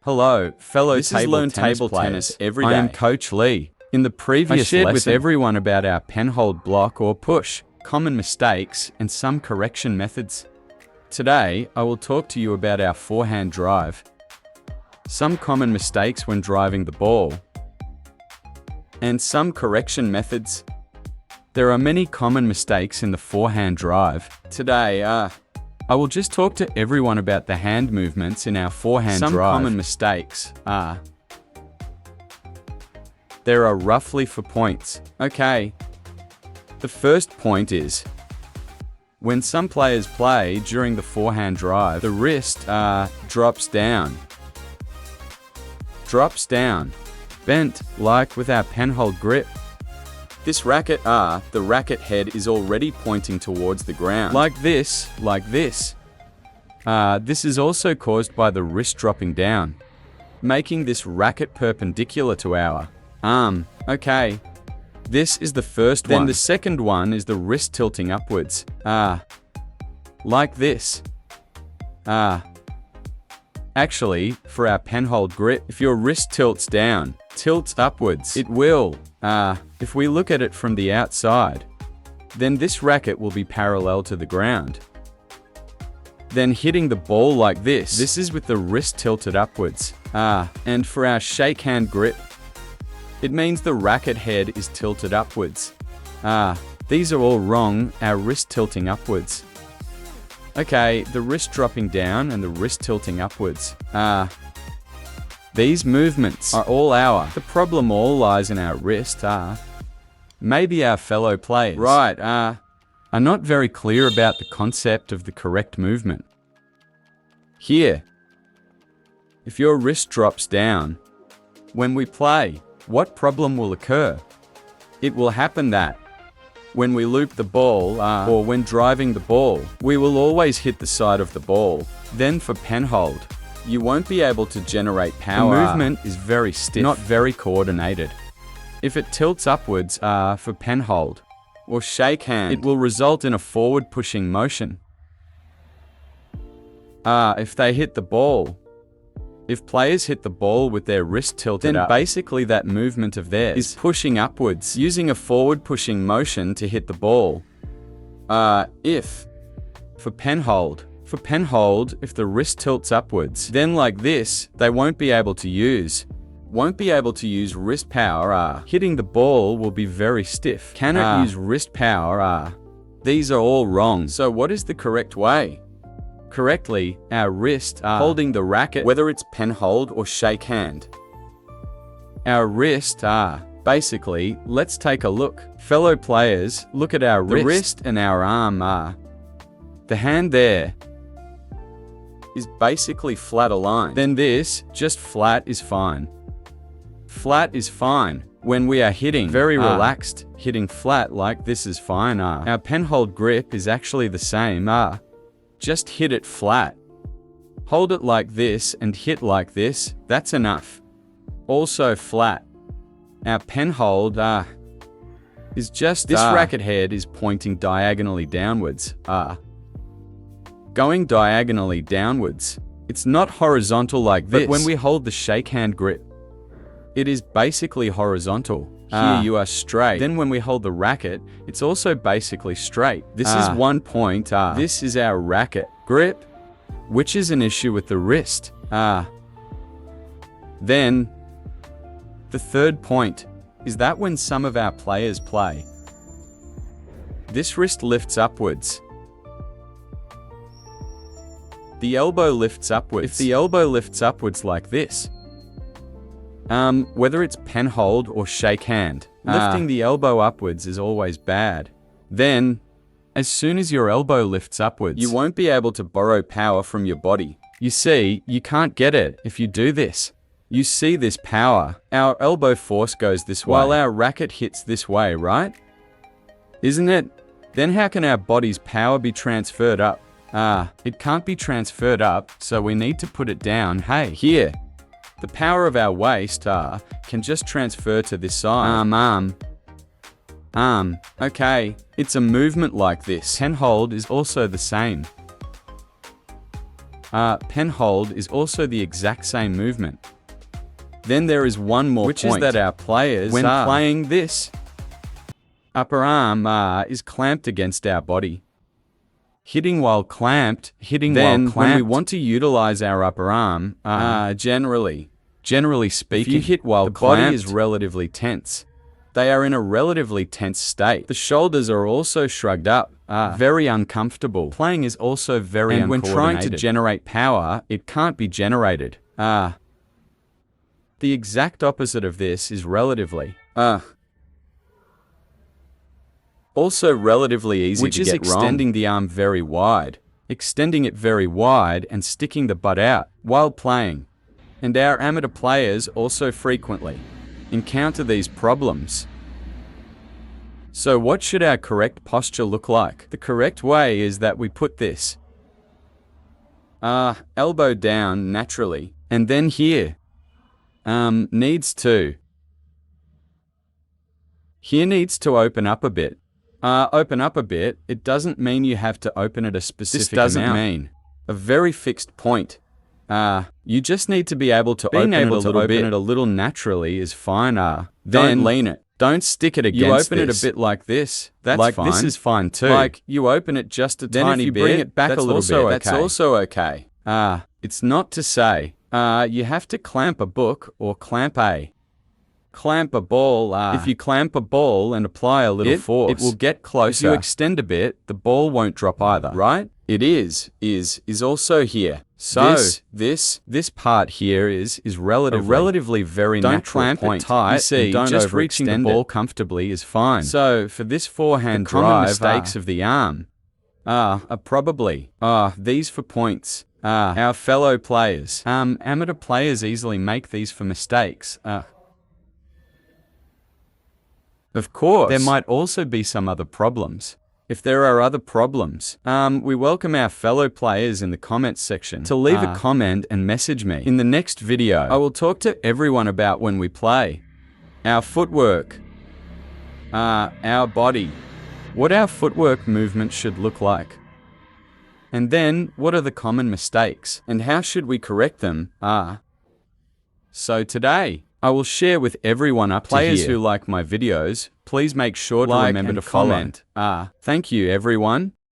Hello, fellow This is Learn Table Tennis Every Day. I am Coach Lee. In the previous I shared lesson with everyone about our penhold block or push, common mistakes, and some correction methods. Today, I will talk to you about our forehand drive, some common mistakes when driving the ball, and some correction methods. There are many common mistakes in the forehand drive. Today, I will just talk to everyone about the hand movements in our forehand drive. Some common mistakes are... There are roughly 4 points. Okay. The first point is, when some players play during the forehand drive, the wrist drops down. Drops down. Bent, like with our penhold grip. This racket, the racket head is already pointing towards the ground. Like this, like this. This is also caused by the wrist dropping down, making this racket perpendicular to our arm. Okay. This is the first one. Then the second one is the wrist tilting upwards. Like this. Actually, for our penhold grip, if your wrist tilts down, tilts upwards, it will. If we look at it from the outside, then this racket will be parallel to the ground. Then hitting the ball like this. This is with the wrist tilted upwards. And for our shake hand grip, it means the racket head is tilted upwards. These are all wrong, our wrist tilting upwards. Okay, the wrist dropping down and the wrist tilting upwards. These movements are all the problem all lies in our wrist. Maybe our fellow players, right, are not very clear about the concept of the correct movement. Here, if your wrist drops down, when we play, what problem will occur? It will happen that when we loop the ball, or when driving the ball, we will always hit the side of the ball. Then for penhold, you won't be able to generate power. The movement is very stiff, not very coordinated. If it tilts upwards, for penhold or shake hand, it will result in a forward pushing motion. If they hit the ball, if players hit the ball with their wrist tilted up, basically that movement of theirs is pushing upwards, using a forward pushing motion to hit the ball. For penhold, if the wrist tilts upwards, then like this, they won't be able to use wrist power. Hitting the ball will be very stiff. Cannot use wrist power. These are all wrong. So what is the correct way? Correctly, our wrist holding the racket, whether it's penhold or shake hand. Our wrist basically, let's take a look. Fellow players, look at our wrist. The wrist and our arm the hand there is basically flat aligned. Then this, just flat is fine. Flat is fine. When we are hitting very relaxed, hitting flat like this is fine. Our penhold grip is actually the same. Just hit it flat. Hold it like this and hit like this, that's enough. Also flat. Our penhold is just this racket head is pointing diagonally downwards. Going diagonally downwards. It's not horizontal like this. But when we hold the shake hand grip, it is basically horizontal. Here you are straight. Then when we hold the racket, it's also basically straight. This is 1 point. This is our racket grip, which is an issue with the wrist. Then, the third point is that when some of our players play, this wrist lifts upwards. The elbow lifts upwards. If the elbow lifts upwards like this, whether it's penhold or shake hand, lifting the elbow upwards is always bad. Then, as soon as your elbow lifts upwards, you won't be able to borrow power from your body. You see, you can't get it if you do this. You see this power. Our elbow force goes this way, while our racket hits this way, right? Isn't it? Then how can our body's power be transferred up? It can't be transferred up, so we need to put it down. Hey, here. The power of our waist can just transfer to this side. Okay, it's a movement like this. Penhold is also the same. pen hold is also the exact same movement. Then there is one more which point, is that our players, when playing this, upper arm is clamped against our body. Hitting while clamped, when we want to utilize our upper arm, generally speaking, if you hit while the clamped, body is relatively tense. They are in a relatively tense state. The shoulders are also shrugged up, very uncomfortable. Playing is also very and when trying to generate power, it can't be generated. The exact opposite of this is relatively. Also relatively easy which to is get extending wrong. The arm very wide, extending it very wide and sticking the butt out while playing. And our amateur players also frequently encounter these problems. So what should our correct posture look like? The correct way is that we put this elbow down naturally, and then here needs to open up a bit. Open up a bit, it doesn't mean you have to open it a specific amount. This doesn't mean a very fixed point. You just need to be able to open it a little naturally is fine. Then don't lean it. Don't stick it against You open it a bit like this. That's like fine. this is fine too. Like you open it just a Then tiny if you bit. bring it back a little bit, That's also okay. It's not to say you have to clamp a book or clamp a ball. If you clamp a ball and apply a little force, it will get closer. If you extend a bit, the ball won't drop either, right? It is also here. So this part here is relatively very don't natural clamp point. it tight. You see, Don't just reaching the ball comfortably is fine. So for this forehand drive, mistakes of the arm are probably these for points. Our fellow players, amateur players easily make these for mistakes. Of course, there might also be some other problems. If there are other problems, we welcome our fellow players in the comments section to leave a comment and message me. In the next video, I will talk to everyone about when we play, our footwork, our body, what our footwork movement should look like, and then what are the common mistakes and how should we correct them. So today, I will share with everyone up to here. Players who like my videos, please make sure to remember to comment. Thank you everyone.